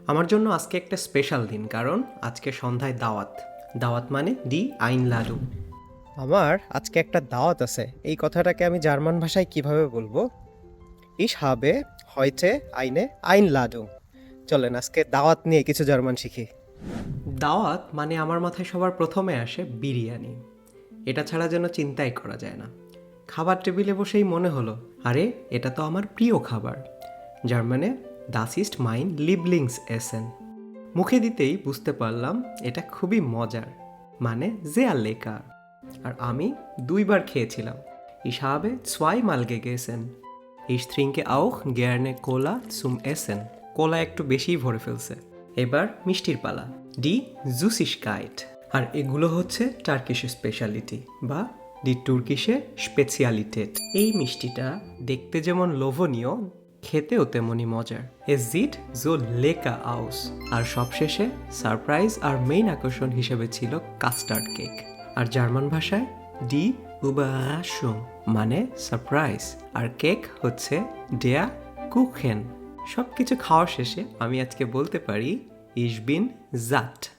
আমার জন্য আজকে একটা স্পেশাল দিন, কারণ আজকে সন্ধ্যায় দাওয়াত। দাওয়াত মানে ডি আইন লাডু। আমার আজকে একটা দাওয়াত আছে। এই কথাটাকে আমি জার্মান ভাষায় কিভাবে বলবো? Ich habe heute eine Einladung. চলেন আজকে দাওয়াত নিয়ে কিছু জার্মান শিখি। দাওয়াত মানে আমার মাথায় সবার প্রথমে আসে বিরিয়ানি। এটা ছাড়া যেন চিন্তাই করা যায় না। খাবার টেবিলে বসেই মনে হলো, আরে এটা তো আমার প্রিয় খাবার। জার্মানে দাস ইস্ট মাইন লিবলিংস এসেন। মুখে দিতেই বুঝতে পারলাম এটা খুবই মজার, মানে sehr lecker। আর আমি 2বার খেয়েছিলাম। Ich habe zweimal gegessen. Ich trinke auch gerne Cola zum Essen. কোলা একটু বেশিই ভরে ফেলছে। এবার মিষ্টির পালা, ডি জুসিশকাইট। আর এগুলো হচ্ছে টার্কিশ স্পেশালিটি বা ডি তুর্কিশে স্পেশালিটেট। এই মিষ্টিটা দেখতে যেমন লোভনীয়, খেতেও তেমনই মজার। জিট জো লেকা আউস। আর সবশেষে সারপ্রাইজ আর মেইন আকর্ষণ হিসেবে ছিল কাস্টার্ড কেক। আর জার্মান ভাষায় ডি উবারাশুং মানে সারপ্রাইজ, আর কেক হচ্ছে ডেয়া কুখেন। সব কিছু খাওয়া শেষে আমি আজকে বলতে পারি ইশ বিন জাট।